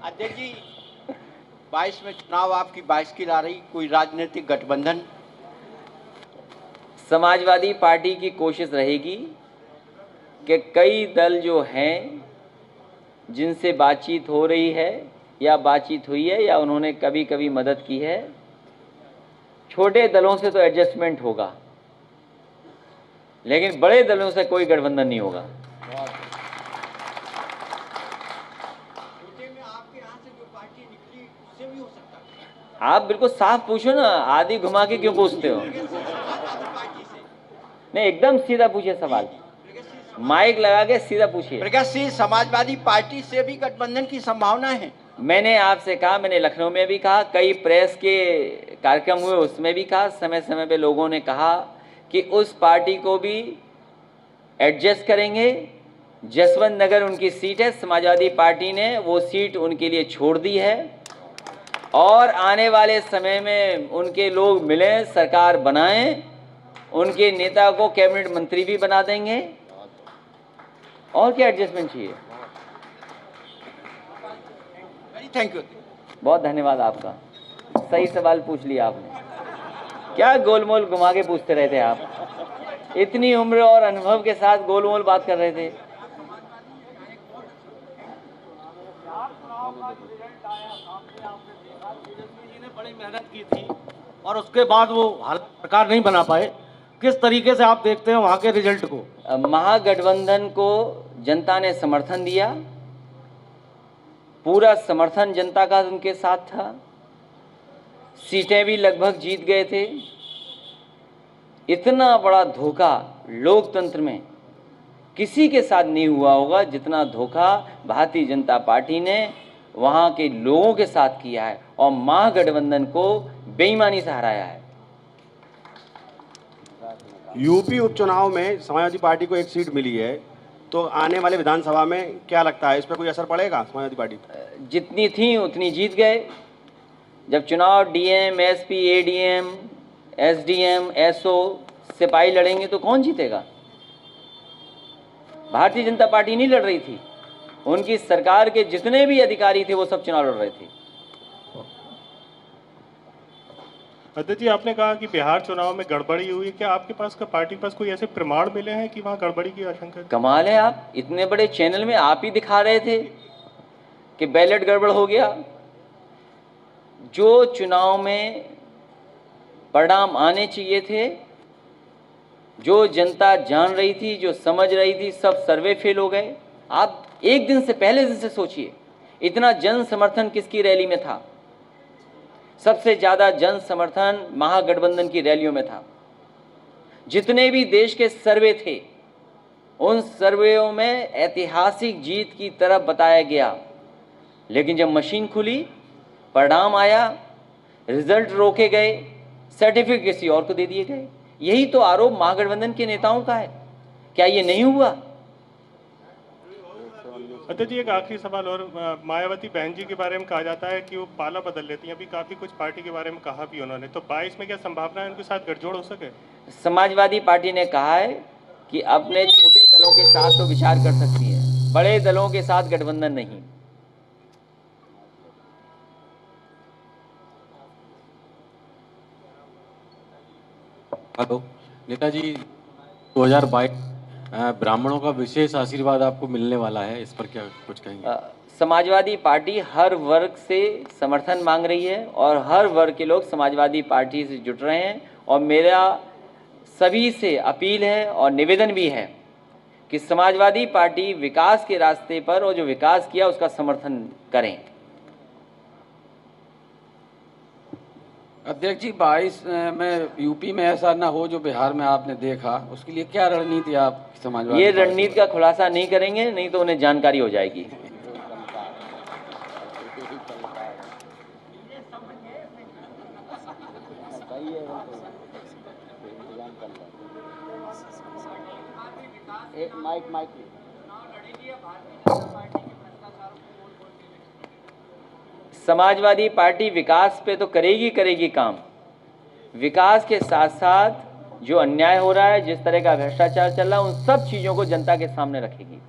अध्यक्ष जी, 22 में चुनाव आपकी 22 की ला रही, कोई राजनीतिक गठबंधन? समाजवादी पार्टी की कोशिश रहेगी कि कई दल जो हैं जिनसे बातचीत हो रही है या बातचीत हुई है या उन्होंने कभी कभी मदद की है, छोटे दलों से तो एडजस्टमेंट होगा, लेकिन बड़े दलों से कोई गठबंधन नहीं होगा। आप बिल्कुल साफ पूछो ना, आधी घुमा के क्यों पूछते हो? नहीं, एकदम सीधा पूछिए सवाल, माइक लगा के सीधा पूछिए। प्रकाश सिंह, समाजवादी पार्टी से भी गठबंधन की संभावना है? मैंने आपसे कहा, मैंने लखनऊ में भी कहा, कई प्रेस के कार्यक्रम हुए उसमें भी कहा, समय समय पे लोगों ने कहा कि उस पार्टी को भी एडजस्ट करेंगे। जसवंत नगर उनकी सीट है, समाजवादी पार्टी ने वो सीट उनके लिए छोड़ दी है और आने वाले समय में उनके लोग मिलें, सरकार बनाएं, उनके नेता को कैबिनेट मंत्री भी बना देंगे। और क्या एडजस्टमेंट चाहिए? Thank you. बहुत धन्यवाद आपका, सही सवाल पूछ लिया आपने। क्या गोलमोल घुमा के पूछते रहते आप? इतनी उम्र और अनुभव के साथ गोलमोल बात कर रहे थे। बड़ी मेहनत की थी और उसके बाद वो सरकार नहीं बना पाए, किस तरीके से आप देखते हैं वहां के रिजल्ट को? महागठबंधन को जनता ने समर्थन दिया, पूरा समर्थन जनता का उनके साथ था, सीटें भी लगभग जीत गए थे। इतना बड़ा धोखा लोकतंत्र में किसी के साथ नहीं हुआ होगा जितना धोखा भारतीय जनता पार्टी ने वहां के लोगों के साथ किया है और महागठबंधन को बेईमानी से हराया है। यूपी उपचुनाव में समाजवादी पार्टी को एक सीट मिली है, तो आने वाले विधानसभा में क्या लगता है, इस पर कोई असर पड़ेगा समाजवादी पार्टी? जितनी थी उतनी जीत गए। जब चुनाव DM, SP, ADM, SDM, SO, सिपाही लड़ेंगे तो कौन जीतेगा? भारतीय जनता पार्टी नहीं लड़ रही थी, उनकी सरकार के जितने भी अधिकारी थे वो सब चुनाव लड़ रहे थे। अध्यक्ष जी, आपने कहा कि बिहार चुनाव में गड़बड़ी हुई, क्या आपके पास पार्टी के पास कोई ऐसे प्रमाण मिले हैं कि वहां गड़बड़ी की आशंका? कमाल है, आप इतने बड़े चैनल में आप ही दिखा रहे थे कि बैलेट गड़बड़ हो गया। जो चुनाव में परिणाम आने चाहिए थे, जो जनता जान रही थी, जो समझ रही थी, सब सर्वे फेल हो गए। आप एक दिन से पहले दिन से सोचिए, इतना जन समर्थन किसकी रैली में था? सबसे ज्यादा जन समर्थन महागठबंधन की रैलियों में था। जितने भी देश के सर्वे थे, उन सर्वेयों में ऐतिहासिक जीत की तरफ बताया गया, लेकिन जब मशीन खुली, परिणाम आया, रिजल्ट रोके गए, सर्टिफिकेट किसी और को दे दिए गए। यही तो आरोप महागठबंधन के नेताओं का है। क्या ये नहीं हुआ? अध्यक्ष जी, एक आखिरी सवाल और, मायावती बहन जी के बारे में कहा जाता है कि वो पाला बदल लेती हैं, अभी काफी कुछ पार्टी के बारे में कहा भी उन्होंने, तो 22 में क्या संभावना है उनके साथ गठजोड़ हो सके? समाजवादी पार्टी ने कहा है कि अपने छोटे दलों के साथ तो विचार कर सकती है, बड़े दलों के साथ गठबंधन नहीं। हेलो नेताजी, 2022 ब्राह्मणों का विशेष आशीर्वाद आपको मिलने वाला है, इस पर क्या कुछ कहेंगे? समाजवादी पार्टी हर वर्ग से समर्थन मांग रही है और हर वर्ग के लोग समाजवादी पार्टी से जुट रहे हैं और मेरा सभी से अपील है और निवेदन भी है कि समाजवादी पार्टी विकास के रास्ते पर और जो विकास किया उसका समर्थन करें। अध्यक्ष जी, 22 में यूपी में ऐसा ना हो जो बिहार में आपने देखा, उसके लिए क्या रणनीति आप समाजवादी? ये रणनीति का खुलासा नहीं करेंगे, नहीं तो उन्हें जानकारी हो जाएगी। एक माइक समाजवादी पार्टी विकास पे तो करेगी काम। विकास के साथ साथ जो अन्याय हो रहा है, जिस तरह का भ्रष्टाचार चल रहा है, उन सब चीजों को जनता के सामने रखेगी।